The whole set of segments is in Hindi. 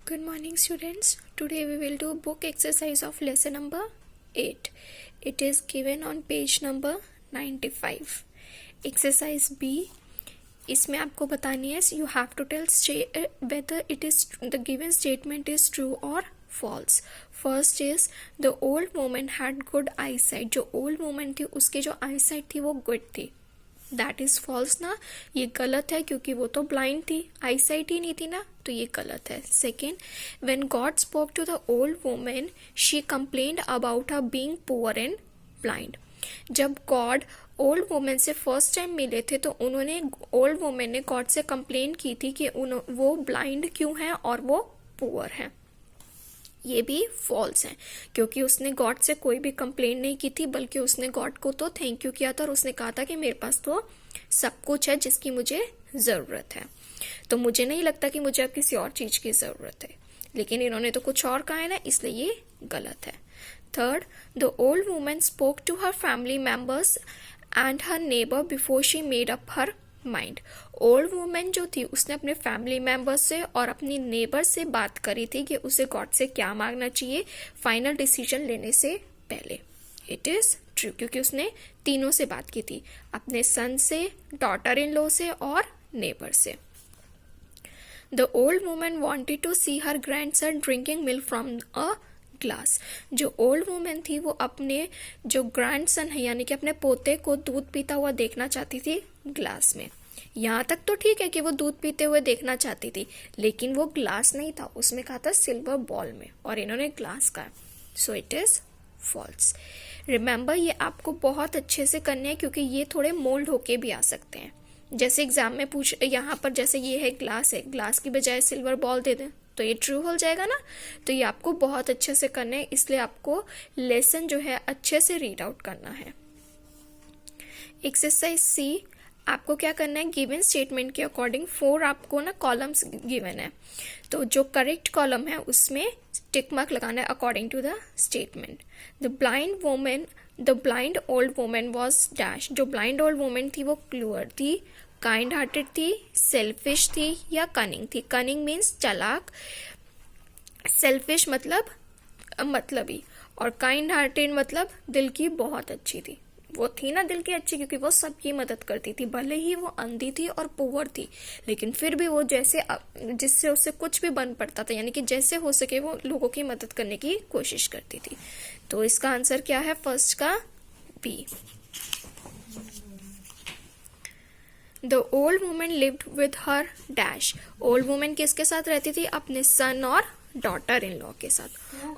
Good morning students. Today we will do book exercise of lesson number 8. It is given on page number 95. Exercise B. इसमें आपको बतानी है you have to tell whether it is the given statement is true or false. First is the old woman had good eyesight. जो old woman थी उसकी जो eyesight थी वो good थी. दैट इज फॉल्स ना, ये गलत है क्योंकि वो तो ब्लाइंड थी, आई साइट ही नहीं थी ना, तो ये गलत है. Second, when God spoke to the old women she complained about her being poor and blind. जब गॉड ओल्ड वुमेन से फर्स्ट टाइम मिले थे तो उन्होंने ओल्ड वुमेन ने गॉड से कंप्लेन की थी कि वो ब्लाइंड क्यों है और वो पुअर है. ये भी फॉल्स है क्योंकि उसने गॉड से कोई भी कंप्लेंट नहीं की थी, बल्कि उसने गॉड को तो थैंक यू किया था और उसने कहा था कि मेरे पास तो सब कुछ है जिसकी मुझे ज़रूरत है, तो मुझे नहीं लगता कि मुझे अब किसी और चीज़ की ज़रूरत है. लेकिन इन्होंने तो कुछ और कहा है ना, इसलिए ये गलत है. Third, the old woman spoke to her family members and her neighbour before she made up her mind. Old women जो थी उसने अपने फैमिली मेंबर्स से और अपनी नेबर से बात करी थी कि उसे गॉड से क्या मांगना चाहिए फाइनल डिसीजन लेने से पहले. इट इज ट्रू क्योंकि उसने तीनों से बात की थी, अपने सन से, डॉटर इन लॉ से और नेबर से. The old woman wanted to see her grandson drinking milk from a glass. जो ओल्ड वुमेन थी वो अपने जो ग्रैंडसन है यानी कि अपने पोते को दूध पीता हुआ देखना चाहती थी ग्लास में. यहाँ तक तो ठीक है कि वो दूध पीते हुए देखना चाहती थी, लेकिन वो ग्लास नहीं था, उसमें कहा था सिल्वर बॉल में, और इन्होंने ग्लास कहा, so it is false. Remember, ये आपको बहुत अच्छे से करने हैं क्योंकि ये थोड़े मोल्ड होके भी आ सकते हैं. जैसे एग्जाम में पूछ, यहाँ पर जैसे ये है, ग्लास की बजाय सिल्वर बॉल दे दें तो ये ट्रू हो जाएगा ना. तो ये आपको बहुत अच्छे से करने हैं, इसलिए आपको लेसन जो है अच्छे से रीड आउट करना है. एक्सरसाइज सी, आपको क्या करना है, गिवन स्टेटमेंट के अकॉर्डिंग 4 आपको ना कॉलम्स गिवन है, तो जो करेक्ट कॉलम है उसमें टिक मार्क लगाना है according to the statement. The blind old women was dash. जो ब्लाइंड ओल्ड वुमेन थी वो क्लूअर थी, काइंड हार्टेड थी, सेल्फिश थी या कनिंग थी. कनिंग मीन्स चालाक, सेल्फिश मतलबी, और काइंड हार्टेड मतलब दिल की बहुत अच्छी थी. वो थी ना दिल की अच्छी क्योंकि वो सबकी मदद करती थी, भले ही वो अंधी थी और पुअर थी, लेकिन फिर भी वो जिससे उससे कुछ भी बन पड़ता था, यानी कि जैसे हो सके वो लोगों की मदद करने की कोशिश करती थी. तो इसका आंसर क्या है, फर्स्ट का B. The old women lived with her dash. Old women किसके साथ रहती थी, अपने सन और डॉटर इन लॉ के साथ.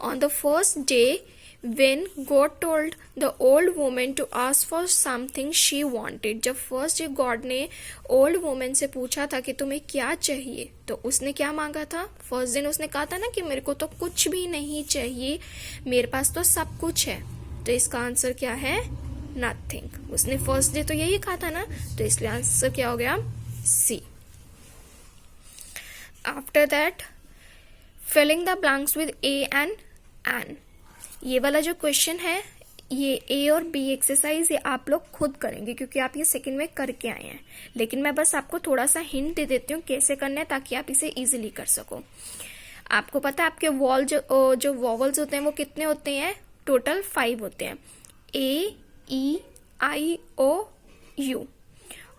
On the first day when God told the old woman to ask for something she wanted. जब फर्स्ट डे गॉड ने ओल्ड वुमेन से पूछा था कि तुम्हें क्या चाहिए, तो उसने क्या मांगा था. फर्स्ट दिन उसने कहा था ना कि मेरे को तो कुछ भी नहीं चाहिए, मेरे पास तो सब कुछ है. तो इसका आंसर क्या है, नथिंग. उसने फर्स्ट डे तो यही कहा था ना, तो इसलिए आंसर क्या हो गया, C. After that, filling the blanks with a and an. ये वाला जो क्वेश्चन है, ये ए और बी एक्सरसाइज ये आप लोग खुद करेंगे क्योंकि आप ये सेकंड में करके आए हैं, लेकिन मैं बस आपको थोड़ा सा हिंट दे देती हूँ कैसे करना है ताकि आप इसे इजीली कर सको. आपको पता है आपके जो वॉवल्स होते हैं वो कितने होते हैं, टोटल 5 होते हैं, ए, ई, आई, ओ, यू.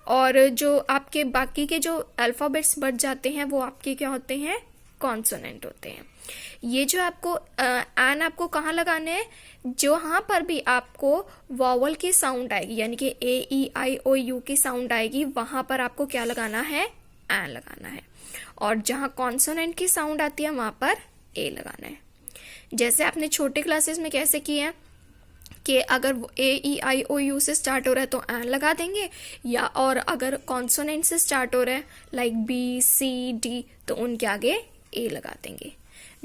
और जो आपके बाकी के जो अल्फाबेट्स बढ़ जाते हैं वो आपके क्या होते हैं, कॉन्सोनेंट होते हैं. ये जो आपको एन आपको कहाँ लगाने हैं, जहाँ पर भी आपको वॉवल की साउंड आएगी यानी कि ए, ई, आई, ओ, यू की साउंड आएगी, वहां पर आपको क्या लगाना है, एन लगाना है. और जहाँ कॉन्सोनेंट की साउंड आती है वहां पर ए लगाना है. जैसे आपने छोटे क्लासेस में कैसे किए हैं कि अगर ए, ई, आई, ओ, यू से स्टार्ट हो रहा है तो एन लगा देंगे, या और अगर कॉन्सोनेंट से स्टार्ट हो रहा है लाइक बी, सी, डी, तो उनके आगे ए लगा देंगे.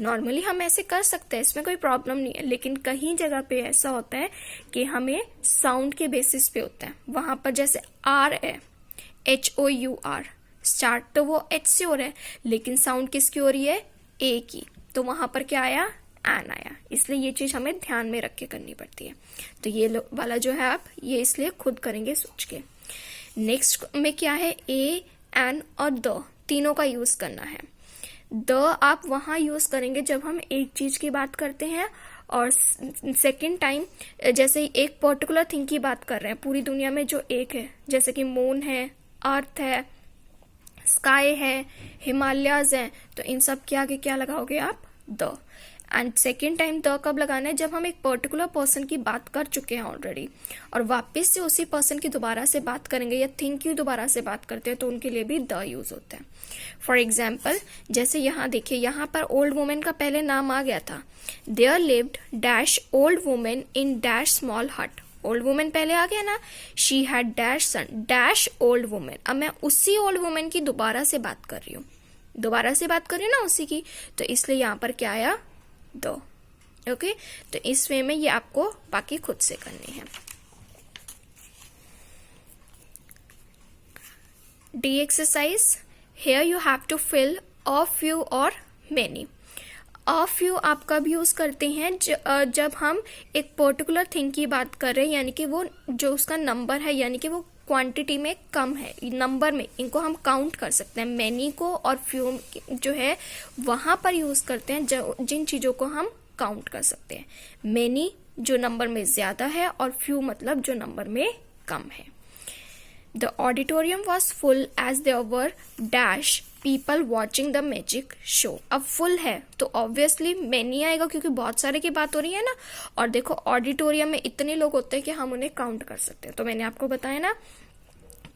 नॉर्मली हम ऐसे कर सकते हैं, इसमें कोई प्रॉब्लम नहीं है, लेकिन कहीं जगह पे ऐसा होता है कि हमें साउंड के बेसिस पे होता है. वहां पर जैसे आर है, HOUR, स्टार्ट तो वो एच से हो रहा है लेकिन साउंड किसकी हो रही है, ए की, तो वहां पर क्या आया, एन आया. इसलिए ये चीज हमें ध्यान में रख के करनी पड़ती है. तो ये वाला जो है आप ये इसलिए खुद करेंगे सोच के. नेक्स्ट में क्या है, ए, एन और द, तीनों का यूज करना है। द आप वहां यूज करेंगे जब हम एक चीज की बात करते हैं, और सेकेंड टाइम जैसे एक पर्टिकुलर थिंग की बात कर रहे हैं पूरी दुनिया में जो एक है, जैसे कि मून है, अर्थ है, स्काई है, हिमालयाज है, तो इन सब के आगे क्या लगाओगे आप? The. And second time the कब लगाना है? जब हम एक पर्टिकुलर पर्सन की बात कर चुके हैं ऑलरेडी और वापस से उसी पर्सन की दोबारा से बात करेंगे या थिंग की दोबारा से बात करते हैं, तो उनके लिए भी द यूज होता है। फॉर एग्जाम्पल जैसे यहाँ देखिए, यहाँ पर ओल्ड वुमेन का पहले नाम आ गया था, there lived dash old women in dash small hut. Old women पहले आ गया ना, she had dash son dash old women. अब मैं उसी ओल्ड वुमेन की दोबारा से बात कर रही हूँ, ना उसी की, तो इसलिए यहाँ पर क्या आया? दो। ओके, तो इस वे में ये आपको बाकी खुद से करनी है। D exercise, here you have to fill a few और मेनी। अ फ्यू आप कब यूज करते हैं? जब हम एक पर्टिकुलर थिंग की बात कर रहे हैं, यानी कि वो जो उसका नंबर है, यानी कि वो क्वांटिटी में कम है, नंबर में, इनको हम काउंट कर सकते हैं। मैनी को और फ्यू जो है वहां पर यूज करते हैं जिन चीजों को हम काउंट कर सकते हैं। मैनी जो नंबर में ज्यादा है और फ्यू मतलब जो नंबर में कम है। The auditorium was full as there were dash people watching the magic show. अब फुल है तो ऑब्वियसली मैनी आएगा क्योंकि बहुत सारे की बात हो रही है ना। और देखो ऑडिटोरियम में इतने लोग होते हैं कि हम उन्हें काउंट कर सकते हैं। तो मैंने आपको बताया ना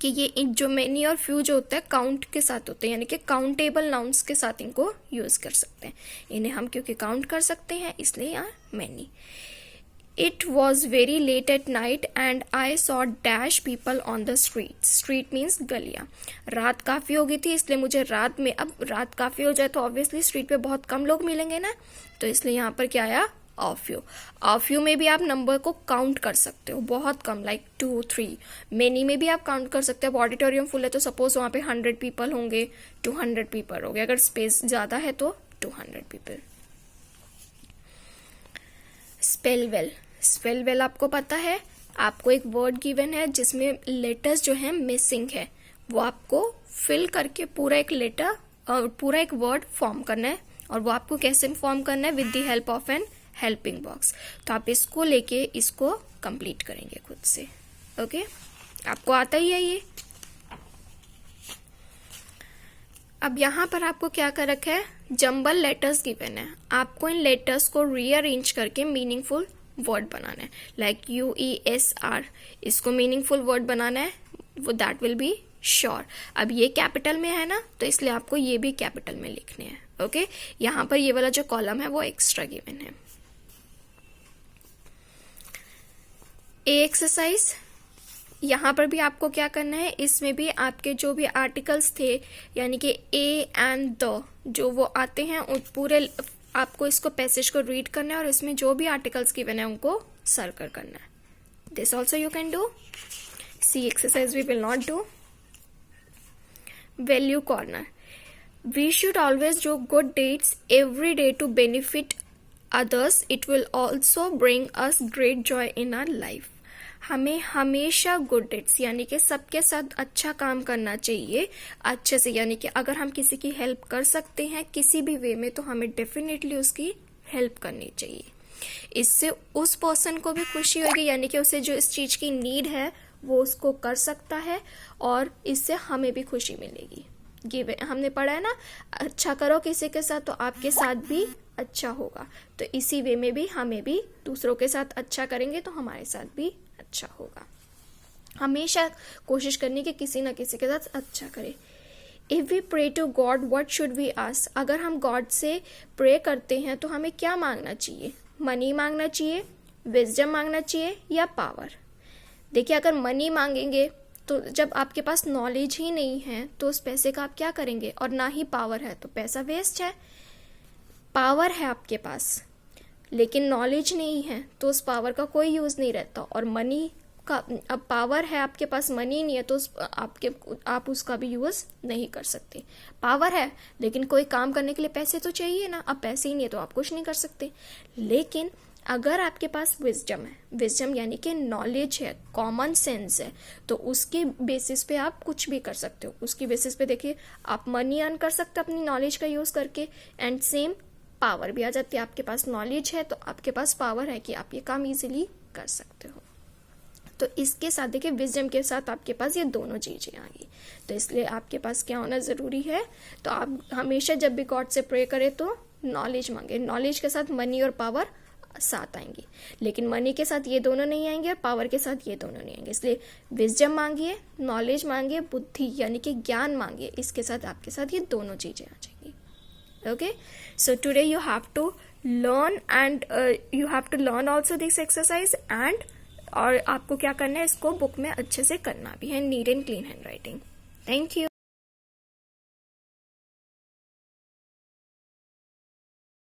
कि ये जो मैनी और फ्यू जो होता है काउंट के साथ होते हैं, यानी कि काउंटेबल नाउन्स के साथ इनको यूज कर सकते हैं। इन्हें हम क्योंकि काउंट कर सकते हैं इसलिए यहाँ many. It was very late at night and I saw dash people on the streets. Street means गलियां। रात काफी हो गई थी इसलिए मुझे रात में, अब रात काफी हो जाए तो ऑब्वियसली स्ट्रीट पे बहुत कम लोग मिलेंगे ना, तो इसलिए यहाँ पर क्या आया? Of you. ऑफ यू में भी आप नंबर को काउंट कर सकते हो, बहुत कम, लाइक 2, 3। मेनी में भी आप काउंट कर सकते हो। अब ऑडिटोरियम फुल है तो सपोज वहां पे 100 पीपल होंगे, 200 पीपल हो गए। अगर स्पेस ज्यादा है तो 200 people. Spell well. Spell well आपको पता है, आपको एक वर्ड गिवन है जिसमें लेटर्स जो है मिसिंग है, वो आपको फिल करके पूरा एक लेटर और पूरा एक वर्ड फॉर्म करना है। और वो आपको कैसे फॉर्म करना है? With the help of an helping box. तो आप इसको लेके इसको कंप्लीट करेंगे खुद से। ओके, आपको आता ही है ये। अब यहाँ पर आपको क्या कर रखा है? जंबल लेटर्स गिवन है, आपको इन लेटर्स को रीअरेंज करके मीनिंगफुल वर्ड बनाना है। लाइक UESR, इसको मीनिंगफुल वर्ड बनाना है, वो दैट विल बी श्योर। अब ये कैपिटल में है ना, तो इसलिए आपको ये भी कैपिटल में लिखने हैं। ओके, यहाँ पर ये वाला जो कॉलम है वो एक्स्ट्रा गिवन है। ए एक्सरसाइज, यहाँ पर भी आपको क्या करना है? इसमें भी आपके जो भी आर्टिकल्स थे, यानी कि ए एंड द जो वो आते हैं, उन पूरे आपको इसको पैसेज को रीड करना है और इसमें जो भी आर्टिकल्स गिवन है उनको सर्कल करना है। This also you can do. C exercise we will not do. Value corner, we should always do good deeds every day to benefit others, it will also bring us great joy in our life. हमें हमेशा गुड डीड्स यानी कि सबके साथ अच्छा काम करना चाहिए अच्छे से, यानी कि अगर हम किसी की हेल्प कर सकते हैं किसी भी वे में तो हमें डेफिनेटली उसकी हेल्प करनी चाहिए। इससे उस पर्सन को भी खुशी होगी, यानी कि उसे जो इस चीज की नीड है वो उसको कर सकता है और इससे हमें भी खुशी मिलेगी। ये हमने पढ़ा है ना, अच्छा करो किसी के साथ तो आपके साथ भी अच्छा होगा। तो इसी वे में भी हमें भी दूसरों के साथ अच्छा करेंगे तो हमारे साथ भी अच्छा होगा। हमेशा कोशिश करनी कि किसी ना किसी के साथ अच्छा करे। If we pray to God what should we ask, अगर हम गॉड से प्रे करते हैं तो हमें क्या मांगना चाहिए? मनी मांगना चाहिए, विजडम मांगना चाहिए या पावर? देखिए, अगर मनी मांगेंगे तो जब आपके पास नॉलेज ही नहीं है तो उस पैसे का आप क्या करेंगे? और ना ही पावर है तो पैसा वेस्ट है। पावर है आपके पास लेकिन नॉलेज नहीं है तो उस पावर का कोई यूज नहीं रहता। और मनी का, अब पावर है आपके पास, मनी नहीं है तो आप उसका भी यूज नहीं कर सकते। पावर है लेकिन कोई काम करने के लिए पैसे तो चाहिए ना, अब पैसे ही नहीं है तो आप कुछ नहीं कर सकते। लेकिन अगर आपके पास विजडम है, विजडम यानी कि नॉलेज है, कॉमन सेंस है, तो उसके बेसिस पे आप कुछ भी कर सकते हो। उसकी बेसिस पे देखिए आप मनी अर्न कर सकते हो अपनी नॉलेज का यूज करके, एंड सेम पावर भी आ जाती है। आपके पास नॉलेज है तो आपके पास पावर है कि आप ये काम इजीली कर सकते हो। तो इसके साथ देखिए विजडम के साथ आपके पास ये दोनों चीजें आ गई, तो इसलिए आपके पास क्या होना जरूरी है, तो आप हमेशा जब भी गॉड से प्रे करें तो नॉलेज मांगे। नॉलेज के साथ मनी और पावर साथ आएंगी, लेकिन मनी के साथ ये दोनों नहीं आएंगे और पावर के साथ ये दोनों नहीं आएंगे। इसलिए विजडम मांगिए, नॉलेज मांगिए, बुद्धि यानी कि ज्ञान मांगिए, इसके साथ आपके साथ ये दोनों चीजें आ जाएंगी। Okay, so today you have to learn and you have to learn also this exercise and, और आपको क्या करना है, इसको बुक में अच्छे से करना भी है, neat and clean hand writing. Thank you.